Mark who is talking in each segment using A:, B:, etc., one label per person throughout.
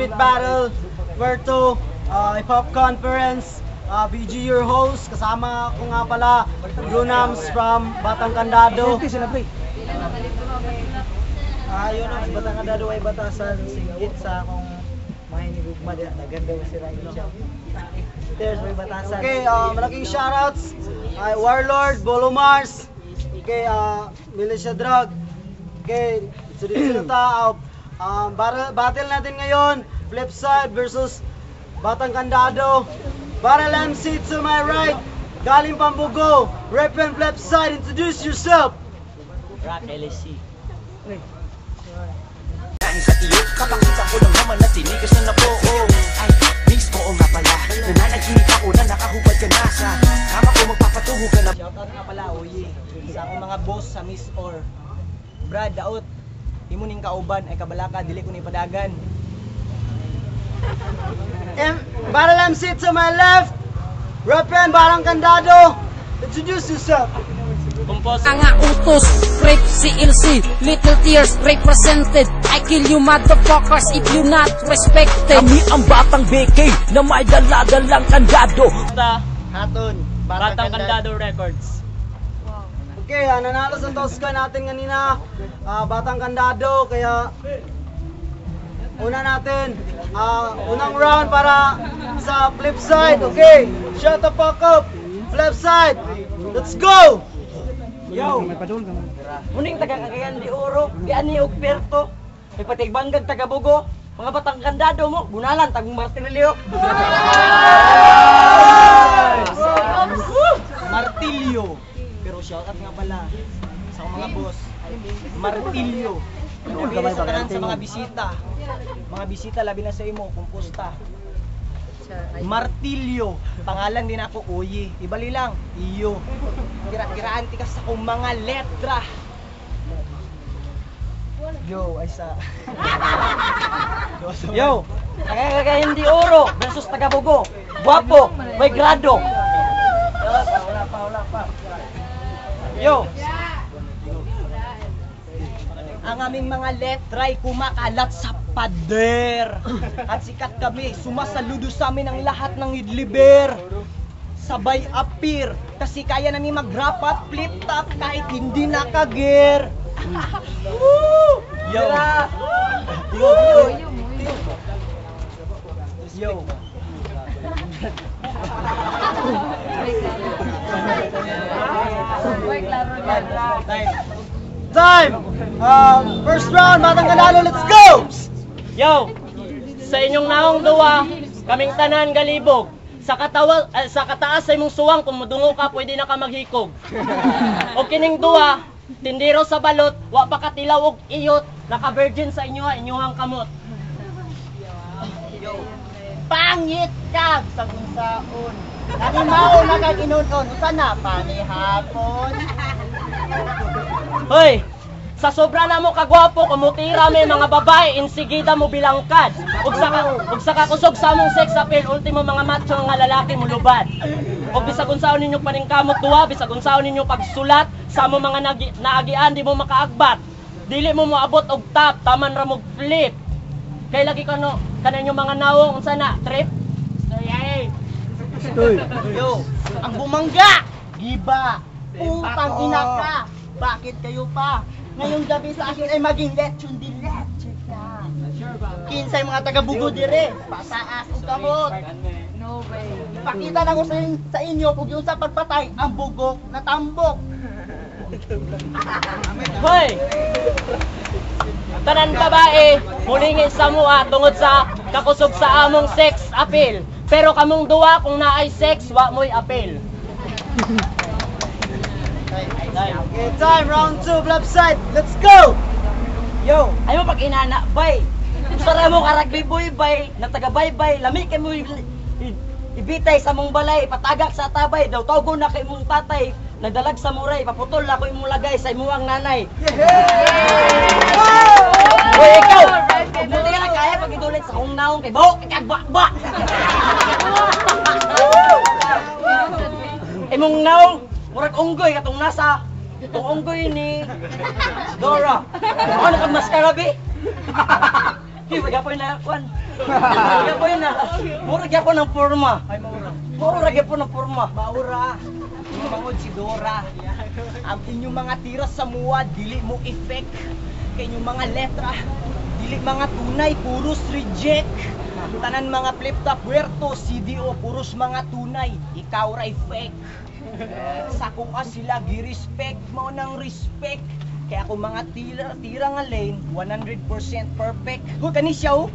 A: Street Battle Puerto Hip-Hop Conference. BG your host, kasama ko nga pala Lunams from Batang Candado. Yun ang Batang Candado ay batasan singgit sa akong mahinigugma din. Naganda mo si Ryan siya. There's may batasan. Okay, malaking shoutouts ay Warlord, Bolo Mars, okay, Militia Drug. Okay, dito na battle natin ngayon, Flipside versus Batang Candado. Battle MC to my right, galing Pambugo, Rep and Flipside, introduce yourself.
B: Rock LSC.
C: Dahil sa iyo, kapakita ko lang naman na tinigas na po. Ay, miss ko nga pala, nananaginip ako na nakahubad ka na sa kama ko magpapatungo ka na.
B: Shoutout nga pala, oye, sa akong mga boss sa Miss Or. Brad, daot, imuning kauban ay kabalaka, dili ko ni padagan.
A: Battle MC to my left, Rep and Batang Candado, introduce yourself.
D: Mga utos, rape CLC, Little Tears represented. I kill you motherfuckers if you not respected.
C: Kami ang batang BK na may daladalang kandado.
B: Hatun, Batang Candado Records.
A: Okay, nanalo sa Tosca natin kanina, Batang Candado, kaya una natin, unang round para sa Flipside. Okay, shut the fuck up, Flipside, let's go!
B: Yo! Muning taga-Cagayan de Oro, Biani Ogberto, may patigbanggag taga-Bugo, mga Batang Candado mo, bunalan, tagong Martilyo. Martilyo! Pero shoutout nga pala sa mga boss, Martilyo. Nabili sa tanan sa mga bisita. Mga bisita, labi na sa imo, kumpusta. Martilyo, pangalan din ako, Oye. Ibali lang, iyo. Kira-kiraan ti ka sa kong mga letra. Yo, ay sa... Yo, taga-Cagayan de Oro versus taga-Bugo. Guwapo, may grado. Wala pa. Yo. Ang aming mga letra ay kumakalat sa pader. At sikat kami, sumasaludo sa amin ang lahat ng idliber. Sabay appear, kasi kaya namin mag-rap at flip top kahit hindi nakagear. Yo! Yo!
A: Time! First round, Batang Candado, let's go!
E: Yo, sa inyong naong duwa, kaming tanan galibog. Sa kataas sa imong suwang, kung mudungo ka, pwede na ka maghikog. O kining duwa, tindiro sa balot, wa pa katilaw og iyot, naka-virgin sa inyo, inyuhang kamot.
B: Pangit ka sa kunsaon. Nanimaw na kag inunon, sana panihapon.
E: Hoy, sa sobra na mo kagwapo, kumutira may mga babae, insigida mo bilangkad. Ug sa kakusog sa among sex appeal, ultimo mga macho nga lalaki mo lubad. Ug bisag unsaon ninyo paningkamot duwa, bisag unsaon ninyo pagsulat, sa among mga naagian di mo makaagbat. Dili mo moabot og top, taman ra mo flip. Kay lagi kano kanang mga nawong unsa na trip? Yay.
B: Yo, ang bumangga, giba, utang ina ka. Bakit kayo pa? Ngayong gabi sa akin ay maging lechon di leche ka. Kinsay mga taga-Bugo dire, pataas o kamot.
D: No way.
B: Ipakita na ko sa inyo kung yung sa pagpatay, ang bugok na tambok.
E: Hoy! Tanan babae, mulingin sa mua tungod sa kakusog sa among sex appeal. Pero kamong duwa kung naay sex, wa mo'y appeal.
A: Okay, time, round 2, Flipside, let's go!
B: Yo, ayaw pag inana, bay. Sara mo karagbi boy, bay. Nagtaga-bay-bay, lami kay mo ibitay sa mong balay, patagak sa tabay, daw togo na kay mong tatay. Nagdalag sa muray, paputol na ko imong lagay sa imuang nanay. Hoy, ikaw! Buti ka lang kaya pag idulit sa kong naong kay Bo, kagba-ba! Imong naong, murag unggoy, katong nasa, itong unggoy ni Dora. Ano kang maskara, be? Di gyapon na kwan. Gyapon na. Mura gyapon ang forma. Ay maura. Maura gyapon ang forma. Maura. Mangod si Dora. Ang inyong mga tira sa muwa dili mo effect. Kay inyong mga letra dili mga tunay, puros reject. Tanan mga flip-top puerto, CDO, puros mga tunay. Ikaw ray fake. Sa kung sila gi-respect mo ng respect. Kaya ako mga tira nga lane, 100% perfect. Hoy, kani siya oh.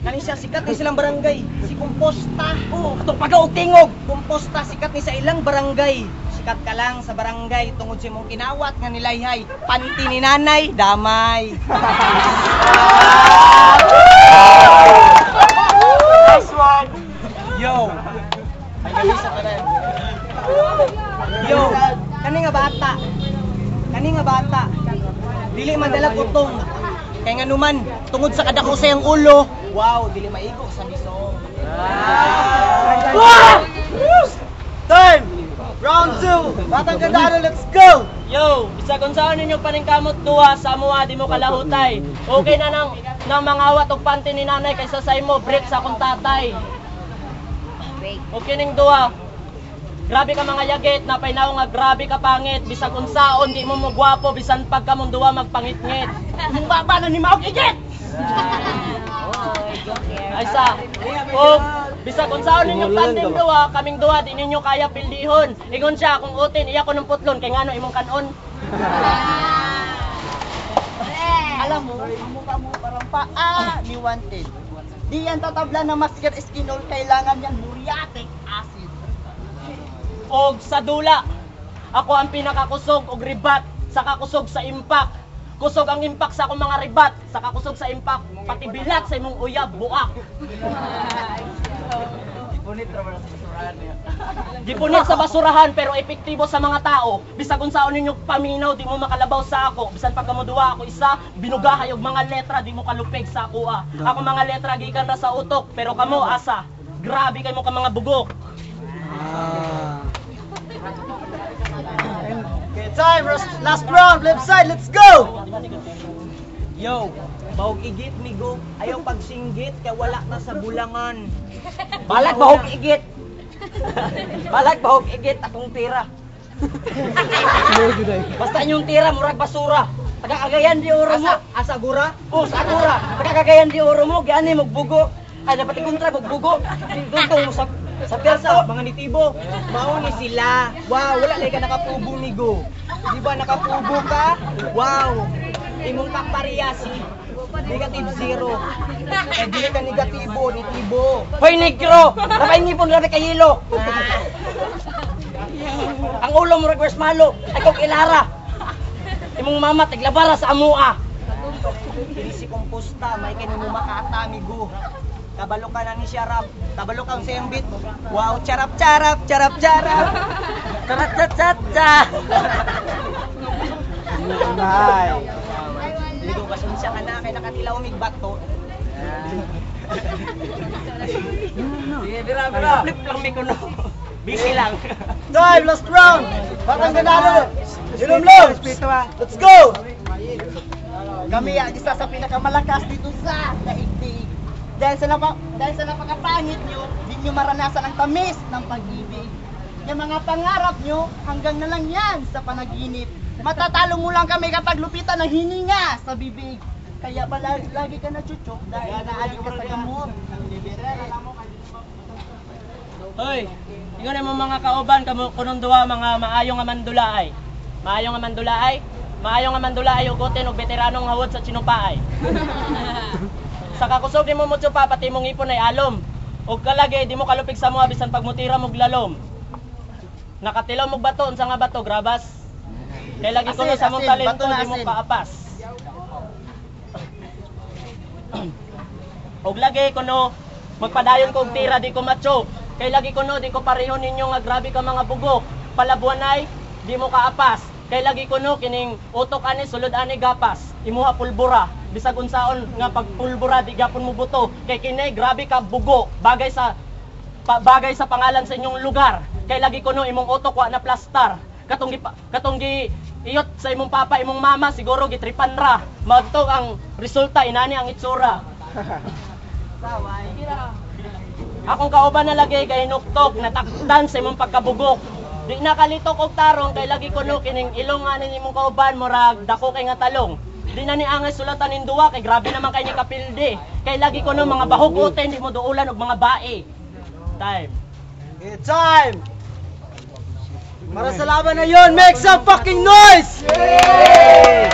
B: Kani siya, sikat ni silang barangay. Si Composta. Oh, atong pag-tingog. Composta, sikat ni sa ilang barangay. Sikat ka lang sa barangay tungod sa imong kinawat nga nilayhay. Panty ni nanay, damay.
C: Nice one!
B: Yo. Ay gabi sa tanan. Yo, kani nga bata. Kani nga bata. Dili man dala putong. Kay nga numan tungod sa kadako sa iyang ulo. Wow, dili maigo sa misong.
A: Time! Round 2! Batang Gandano, let's go!
E: Yo, bisag unsaon ninyo paningkamot duha sa amuha di mo kalahutay. Okay na nang mga awat og panty ni nanay kaysa sa imo break sa akong tatay. Okay ning duha. Grabe ka mga yagit, napaynaw nga grabe ka pangit. Bisag unsaon di mo mo gwapo bisan pag kamong duha magpangit-ngit.
B: Paano ni Maog Igit?
E: Ay sa. Og bisag unsaon ninyo tandem duha, kaming duha di ninyo kaya pildihon. Ingon siya kung utin iya ko ng putlon kay ngano imong kanon.
B: Alam mo, ang mukha mo parang paa ni Wanted. Di yan tatabla na masker skinol, kailangan yan muriatic acid.
E: Og sa dula, ako ang pinakakusog og ribat sa kakusog sa impact. Kusog ang impact sa akong mga ribat sa kakusog sa impact, pati bilat sa imong uyab buak. Gipunit sa basurahan pero epektibo sa mga tao. Bisag unsaon ninyo paminaw di mo makalabaw sa ako. Bisan pag kamo duwa ako isa, binugahay og mga letra di mo kalupeg sa ako ah. Ako mga letra gikan ra sa utok pero kamo asa. Grabe kay mo ka mga bugok.
A: Okay, time! Last round, left side, let's go!
B: Yo, Maog Igit migo, ayaw pagsinggit kay wala na sa bulangan. Balag Maog Igit. Balag Maog Igit akong tira. Basta inyong tira murag basura. Tagakagayan di oro mo. Asa gura? Oh, sa gura. Tagakagayan di oro mo, giani magbugo. Ay dapat ikontra magbugo. Dugtong mo sa persa mga nitibo. Mao ni sila. Wow, wala lay ka nakapubo migo. Di ba nakapubo ka? Wow. Imong kapariyasi. Negative 0. Eh di ka negatibo, nitibo. Hoy negro, napay ngipon grabe kay hilo. Ang ulo mo request malo, ay kog ilara. Imong mama tiglabara sa amua. Dili si Composta, may kanimo makata amigo. Kabalo ka na ni Sharap. Kabalo ka sa iyang beat. Wow, charap charap, charap charap. Tarat tat tat tat.
A: Nice!
B: Ligo pasensya ka na kay nakatilaw mig bato. Bira. Flip lang mi kuno. Busy lang.
A: Time! Last round! Batang Gandano! Ilumlom! Let's go!
B: Kami ang isa sa pinakamalakas dito sa daigdig. Dahil sa napakapangit nyo, di nyo maranasan ang tamis ng pag-ibig. Yung mga pangarap nyo, hanggang na lang yan sa panaginip. Matatalo mo lang kami kapag lupitan ng hininga sa bibig. Kaya pala lagi ka na chuchok dahil naadik ka sa gamot.
E: Hoy, ingon mo mga kauban kamo kunon duha mga maayo nga mandulaay. Maayo nga mandulaay. Maayo nga mandulaay ugoten og veteranong hawod sa Chinupaay. Sa kakusog di mo mutso pa pati mong ipon ay alom. Og kalagi di mo kalupig sa mga bisan pagmutira mog lalom. Nakatilaw mog bato unsa nga bato grabas. Kay lagi kuno sa mong talento di mo kaapas. Og lagi kuno magpadayon kog tira di ko macho. Kay lagi kuno di ko pareho ninyo nga grabe ka mga bugok. Palabuanay di mo kaapas. Kay lagi kuno kining utok ani sulod ani gapas. Imuha pulbura. Bisag unsaon nga pagpulbura di gyapon mo buto. Kay kini grabe ka bugo. Bagay sa pangalan sa inyong lugar. Kay lagi kuno imong utok wa na plastar. Katong gi iyot sa imong papa imong mama siguro gitripan ra. Magto ang resulta inani ang itsura. Akong kauban na lagi kay nuktok, natakdan sa imong pagkabugok. Di nakalitok og tarong kay lagi kuno kining ilong nga ning imong kauban murag dako kay nga talong. Di na ni angay sulatan ning duwa kay grabe naman kay ni kapilde. Kay lagi kuno mga bahugoten di mo duulan og mga bae. Time.
A: It's time! Para sa laban na yun, make some fucking noise! Yay!